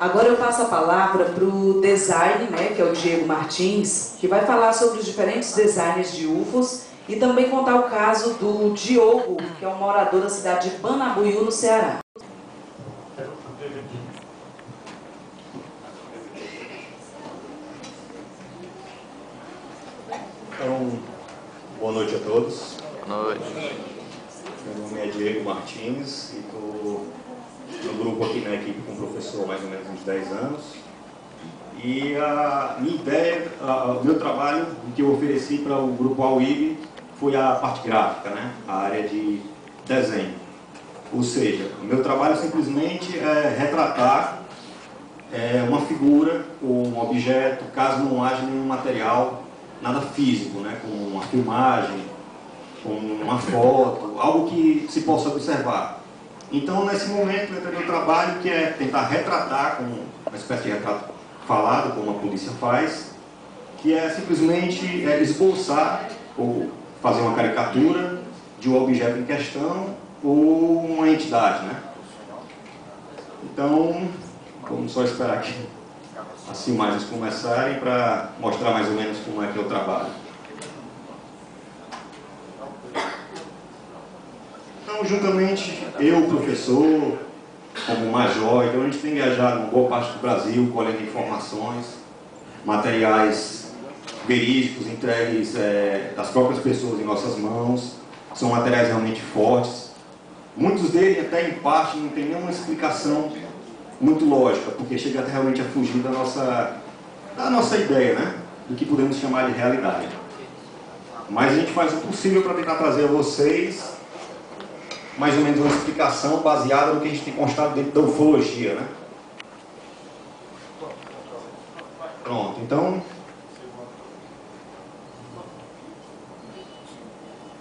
Agora eu passo a palavra para o design, né, que é o Diego Martins, que vai falar sobre os diferentes designs de UFOs e também contar o caso do Diogo, que é um morador da cidade de Banabuiú, no Ceará. Então, boa noite a todos. Boa noite. Meu nome é Diego Martins e estou no grupo aqui na equipe com o professor há mais ou menos uns 10 anos. E a minha ideia, o meu trabalho que eu ofereci para o grupo AUIB foi a parte gráfica, né? A área de desenho. Ou seja, o meu trabalho simplesmente é retratar uma figura ou um objeto, caso não haja nenhum material, nada físico, né? Como uma filmagem, como uma foto, algo que se possa observar. Então, nesse momento, entra meu trabalho, que é tentar retratar, como uma espécie de retrato falado, como a polícia faz, que é simplesmente esboçar ou fazer uma caricatura de um objeto em questão ou uma entidade, né? Então, vamos só esperar aqui as filmagens começarem para mostrar mais ou menos como é que eu trabalho. Então, juntamente, eu, professor, como major, então a gente tem viajado uma boa parte do Brasil, colhendo informações, materiais verídicos entregues das próprias pessoas em nossas mãos. São materiais realmente fortes. Muitos deles, até em parte, não tem nenhuma explicação muito lógica, porque chega realmente a fugir da nossa ideia, né? Do que podemos chamar de realidade. Mas a gente faz o possível para tentar trazer a vocês mais ou menos uma explicação baseada no que a gente tem constado dentro da ufologia, né? Pronto, então...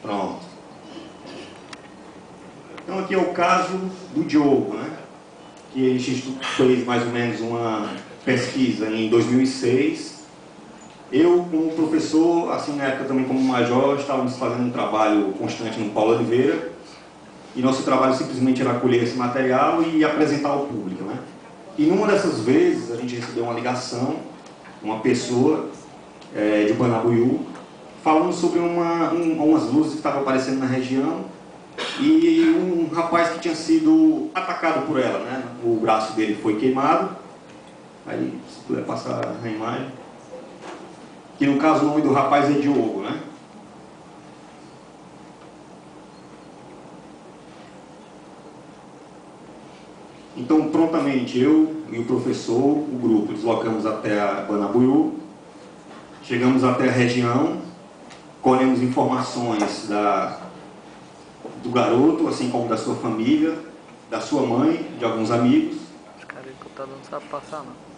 Pronto. Então aqui é o caso do Diogo, né? Que a gente fez mais ou menos uma pesquisa em 2006. Eu, como professor, assim na época também como major, estávamos fazendo um trabalho constante no Paulo Oliveira. E nosso trabalho simplesmente era colher esse material e apresentar ao público, né? E numa dessas vezes a gente recebeu uma ligação, uma pessoa de Banabuiú, falando sobre umas luzes que estavam aparecendo na região e um rapaz que tinha sido atacado por ela, né? O braço dele foi queimado. Aí, se puder passar a imagem. Que no caso o nome do rapaz é Diogo, né? Então, prontamente, eu e o professor, o grupo, deslocamos até a Banabuiú, chegamos até a região, colhemos informações do garoto, assim como da sua família, da sua mãe, de alguns amigos. Cara, o computador não sabe passar, não.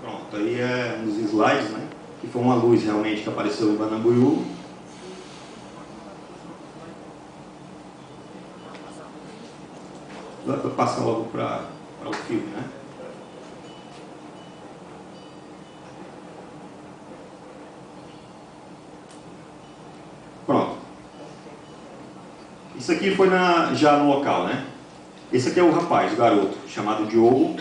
Pronto, aí é uns slides, né? Que foi uma luz realmente que apareceu em Banabuiú. Passa logo para o filme, né? Pronto. Isso aqui foi já no local, né? Esse aqui é o rapaz, o garoto, chamado Diogo,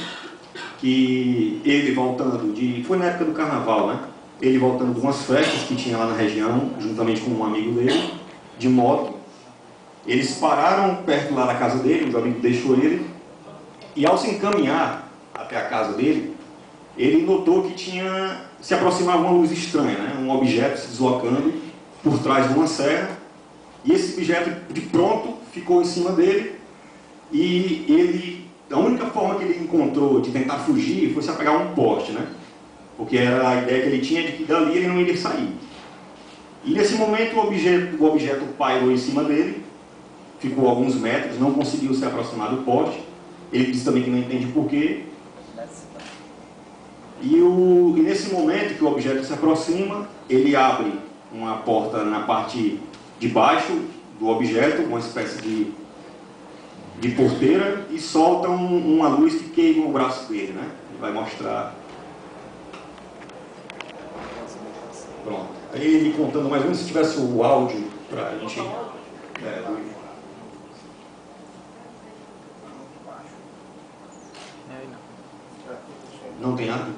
que ele voltando foi na época do carnaval, né? Ele voltando de umas festas que tinha lá na região, juntamente com um amigo dele, de moto. Eles pararam perto lá da casa dele, o amigo deixou ele, e ao se encaminhar até a casa dele, ele notou que se aproximava uma luz estranha, né? Um objeto se deslocando por trás de uma serra, e esse objeto de pronto ficou em cima dele, e a única forma que ele encontrou de tentar fugir foi se apegar a um poste, né? Porque era a ideia que ele tinha de que dali ele não iria sair. E nesse momento o objeto pairou em cima dele, ficou a alguns metros, não conseguiu se aproximar do poste. Ele disse também que não entende porquê. E nesse momento que o objeto se aproxima, ele abre uma porta na parte de baixo do objeto, uma espécie de porteira, e solta uma luz que queima o braço dele, né? Ele vai mostrar. Pronto. Aí ele contando mais ou menos se tivesse o áudio para a gente... Não tem nada?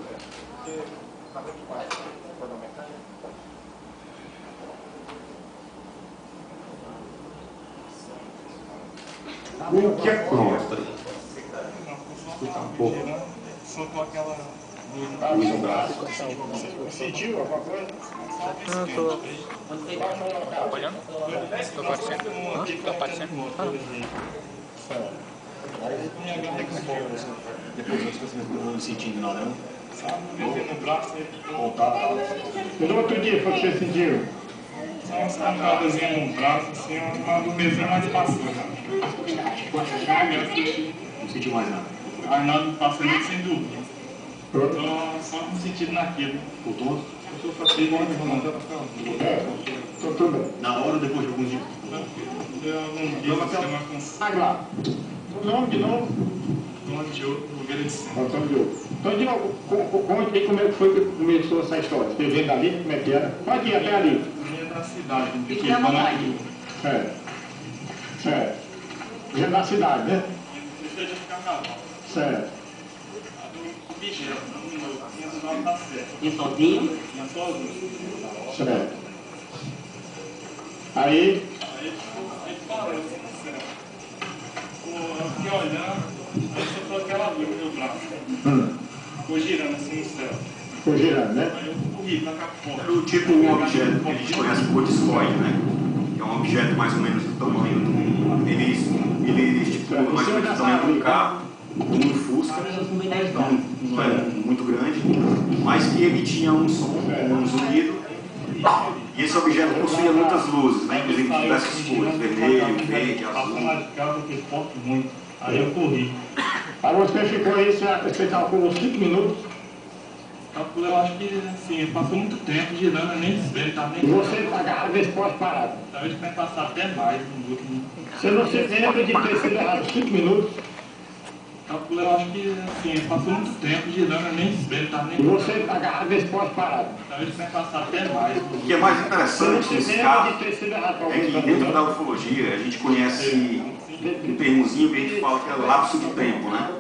O que é pronto? Escutar um pouco. Soltou aquela... Luiz no braço. Sentiu alguma coisa? Não, tô acompanhando? Tô aparecendo? Tô aparecendo? Depois das coisas não sentindo nada, não? No braço, No outro dia foi que você sentiu? só uma sacadozinha no braço, assim, uma dormezinha mais passou. Não sentiu mais nada. Aí nada passou muito sem dúvida. Tô só com sentido naquilo. Voltou? Eu tô fatigo, Tô tudo bem. Na hora ou depois de alguns dias? deu alguns dias, uma com... Sai lá. O nome de novo? Antônio Diogo, Nogueira de Cima. Antônio Diogo. Antônio Diogo, conte aí como é que foi que começou essa história. Você vendo ali, como é que era? Pode ir até ali. Vinha da cidade, Fique à vontade. Certo. Já da cidade, né? Deixa de carnaval. Certo. Do Vigel, tinha do lado da Serra. E sozinho? Tinha sozinho. Certo. Aí, Aí parou assim na Serra. Eu fiquei olhando, aí soltou aquela luz no meu braço. Ficou girando assim no céu. ficou girando, né? Aí eu corri pra cá fora. Era o tipo um objeto que a gente conhece por discoide, né? Que é um objeto mais ou menos do tamanho de um... Ele estipula mais ou menos do tamanho de um carro, de um Fusca, então não é muito grande, mas que emitia um som, um zumbido. E esse objeto possuía muitas luzes, né? Inclusive de diversas cores, vermelho, verde, Passou lá azul. de casa, eu fiz ponto muito. Aí eu corri. Aí você ficou aí, você calculou 5 minutos, Calculei, eu acho que assim, passou muito tempo girando, eu nem sei, tá nem... e você agarrava esse poste parado. Talvez vai passar até mais no último. Você não se lembra de ter sido errado 5 minutos, Calculei, eu acho que assim, passou muito tempo girando, eu nem sei, tá e nem... você agarrava esse poste parado. Talvez vai passar até mais no O que é mais Você não interessante se nesse lembra caso de ter sido errado é que dentro da ufologia a gente conhece um termozinho que a gente fala que é lapso de tempo, né?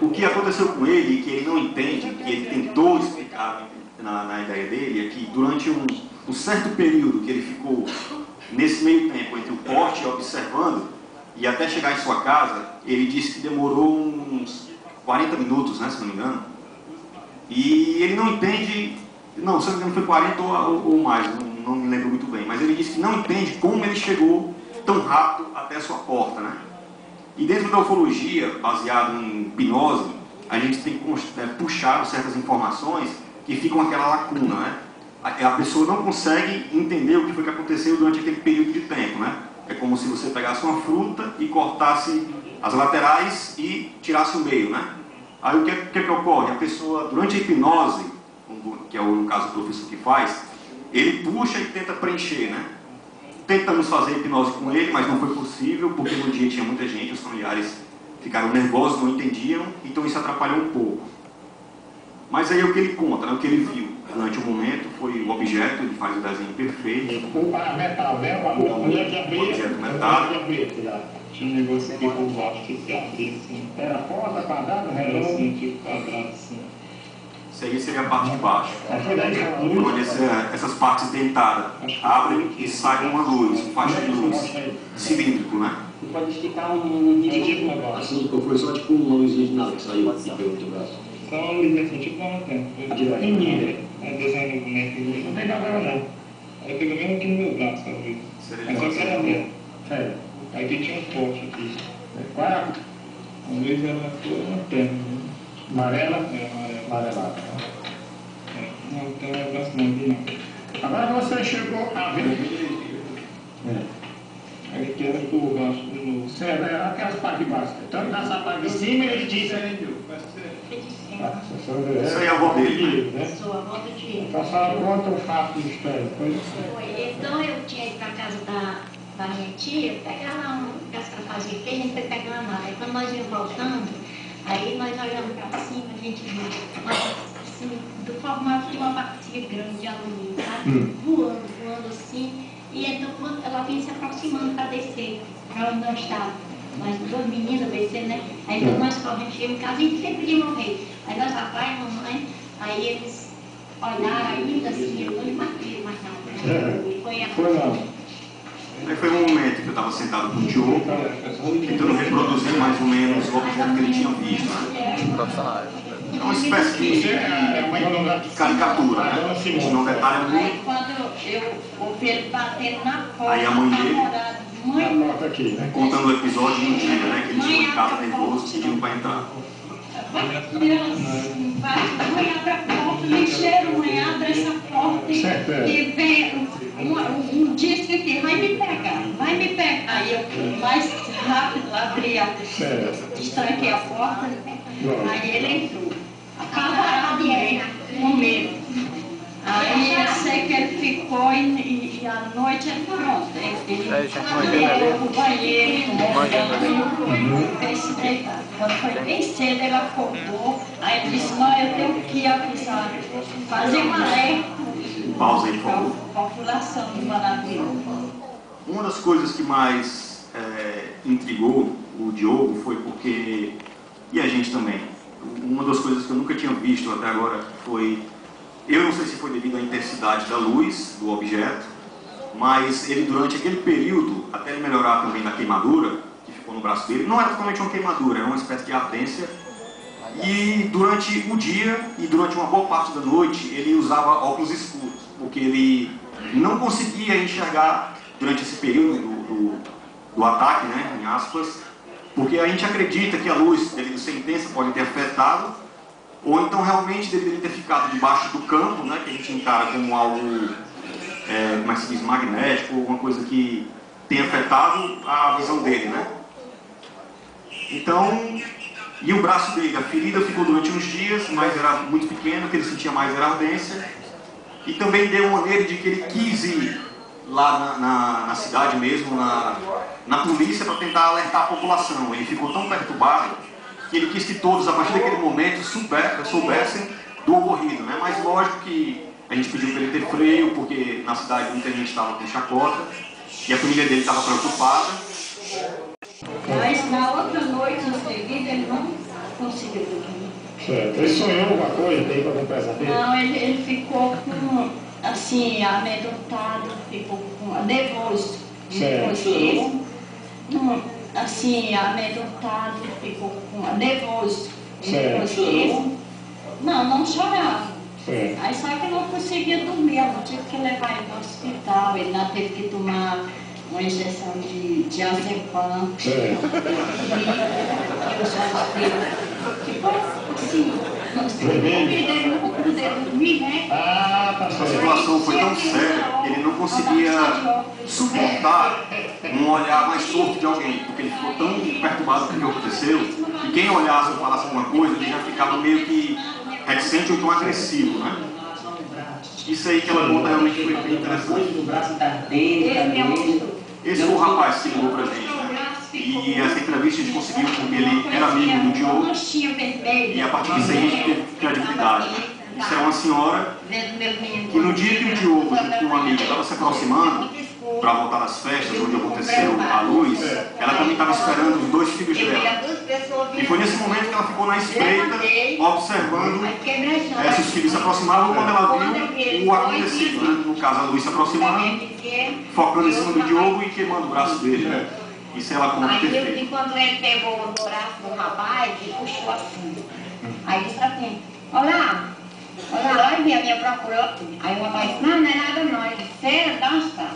O que aconteceu com ele, que ele não entende, que ele tentou explicar na ideia dele, é que durante um certo período que ele ficou nesse meio tempo entre o porte observando e até chegar em sua casa, ele disse que demorou uns 40 minutos, né, se não me engano. E ele não entende, não, se não me engano foi 40 ou mais, não me lembro muito bem, mas ele disse que não entende como ele chegou tão rápido até a sua porta, né? E dentro da ufologia, baseado em hipnose, a gente tem puxado certas informações que ficam aquela lacuna, né? A pessoa não consegue entender o que foi que aconteceu durante aquele período de tempo, né? É como se você pegasse uma fruta e cortasse as laterais e tirasse o meio, né? Aí o que ocorre? A pessoa, durante a hipnose, que é no caso o professor que faz, ele puxa e tenta preencher, né? Tentamos fazer hipnose com ele, mas não foi possível, porque no dia tinha muita gente, os familiares ficaram nervosos, não entendiam, então isso atrapalhou um pouco. Mas aí é o que ele conta, né? O que ele viu durante o momento foi o objeto, ele faz o desenho perfeito. O metal, né? O objeto metálico. Tinha um negócio aqui por baixo que se abria assim. Era porta, quadrado, Era redondo. assim, tipo quadrado assim. Isso aí seria a parte de baixo, Aqui daí é onde essas partes dentadas abrem e sai uma luz, um faixa de luz, cilíndrico, né? Você pode esticar um É tipo uma base. Assim, foi só tipo uma luzinha de nada que saiu aqui pelo teu braço. Só uma luzinha assim, tipo uma antena. É desenho no boneco. Não tem cabelo não. Aí eu peguei mesmo aqui no meu braço a luz. Mas só que era dentro. Sério. Aí aqui tinha um poste aqui. Qual era? A luz era uma antena. Amarela? É, amarela. Amarelada. Não, então é braço não, vi não. Agora você chegou a ver. Aí aqui era por baixo de novo. Certo, aquelas partes de baixo. Então, nessa parte de cima, ele disse. Isso aí é a avó dele, né? Sou a avó do Diego. Então, só conta o fato de história. Foi. Então eu tinha ido para casa da minha tia, pegar lá um cascapaz de feira, a gente foi pegar uma mala. Aí quando nós íamos voltando, aí nós olhamos para cima, a gente viu uma assim, do formato de uma bacia grande de alumínio, sabe? Voando assim. E então, quando ela vinha se aproximando para descer, para onde nós estávamos. Nós duas meninas descendo, né? Aí então nós corremos, chegamos em casa, a gente sempre de morrer. Aí nós, papai, mamãe, aí eles olharam ainda assim, eu não imaginei mais nada. Foi não. Aí foi um momento que eu estava sentado com o Diogo, tentando reproduzir mais ou menos o objeto que ele tinha visto, né? É uma espécie de caricatura, né? Tinha um detalhe muito. Aí quando eu ouvi ele batendo na porta, aí a mãe dele, contando o episódio de um dia, né? Que ele chegou em casa nervoso, pedindo para entrar. Mãe, abre a porta, lixeiro, mãe, abre essa porta e vem um disco aqui, vai me pegar. Aí eu mais rápido abri estranquei a porta, aí ele entrou, apavorado mesmo, com medo. Aí eu sei que ele ficou e à noite ele pronto. Ele foi pro banheiro, fez se deitar. Quando foi bem cedo, ele acordou. Aí ele disse, mãe, eu tenho que avisar, fazer um alerta. Pausa aí, por favor. População de Manaus. Uma das coisas que mais intrigou o Diogo foi porque, e a gente também, uma das coisas que eu nunca tinha visto até agora foi, eu não sei se foi devido à intensidade da luz do objeto, mas ele durante aquele período, até ele melhorar também da queimadura que ficou no braço dele, não era totalmente uma queimadura, era uma espécie de ardência, e durante o dia e durante uma boa parte da noite ele usava óculos escuros, porque ele não conseguia enxergar durante esse período do ataque, né, em aspas, porque a gente acredita que a luz, devido ser intensa, pode ter afetado, ou então realmente deveria ter ficado debaixo do campo, né, que a gente encara como algo, como é que se diz, magnético, alguma coisa que tem afetado a visão dele, né. Então, e o braço dele, a ferida ficou durante uns dias, mas era muito pequeno, o que ele sentia mais era ardência, e também deu uma maneira de que ele quis ir lá na cidade mesmo, na polícia, para tentar alertar a população. Ele ficou tão perturbado que ele quis que todos, a partir daquele momento, soubessem do ocorrido, né? Mas lógico que a gente pediu para ele ter freio, porque na cidade muita gente estava com chacota, e a família dele estava preocupada. Mas na outra noite, em seguida, ele não conseguiu dormir. Certo. Ele sonhou alguma coisa, tem para um pesadelo? Não, ele ficou com, assim, amedrontado, ficou com nervoso. Nervosismo. Assim, amedrontado, ficou com nervoso. Nervosismo. Não chorava. Certo. Aí só que não conseguia dormir, eu tive que levar ele no hospital, ele não teve que tomar uma injeção de diazepam. Certo. E os olhos dele ficou assim, não podia dormir, né? A situação foi tão séria que ele não conseguia suportar um olhar mais torto de alguém, porque ele ficou tão perturbado com o que aconteceu, que quem olhasse ou falasse alguma coisa, ele já ficava meio que reticente ou tão agressivo, né? Isso aí que ela conta realmente foi bem interessante. Esse foi o rapaz que ligou pra gente, né? E essa entrevista a gente conseguiu porque ele era amigo do Diogo, e a partir disso a gente teve credibilidade. Isso é uma senhora que no dia que o Diogo, junto com um amigo, estava se aproximando para voltar das festas onde aconteceu a luz, ela também estava esperando os dois filhos dela. E foi nesse momento que ela ficou na espreita, observando se os filhos se aproximavam, quando ela viu o acontecido, né? No caso, a luz se aproximando, focando em cima do Diogo e queimando o braço dele, né? Isso ela conta perfeito. E quando ele pegou o braço do rapaz, ele puxou assim. Aí disse assim, olha, a minha procurou. Aí o rapaz disse, não é nada não, ele disse, você dança.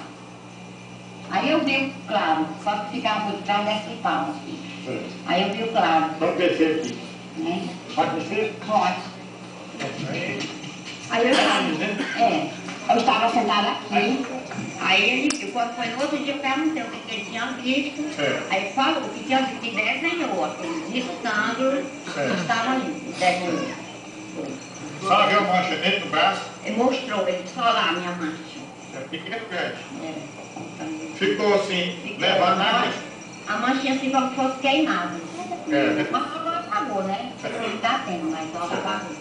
Aí eu vi claro, só que ficava por trás desse pau. Aí eu vi claro. Pode descer aqui. Né? Pode descer? Pode. Aí eu estava sentada aqui. Aí ele, quando foi no outro dia, eu perguntei o que ele tinha visto. Aí ele falou que tinha visto e desenhou, aquele sangue estava ali, desenhou. A senhora viu a mancha dentro do braço? Ele mostrou, ele disse, olha lá a minha mancha. É pequena grande. Ficou assim, levando na mancha. A manchinha assim como se fosse queimada. É. Mas logo apagou, né? Ele está tendo, mas logo apagou.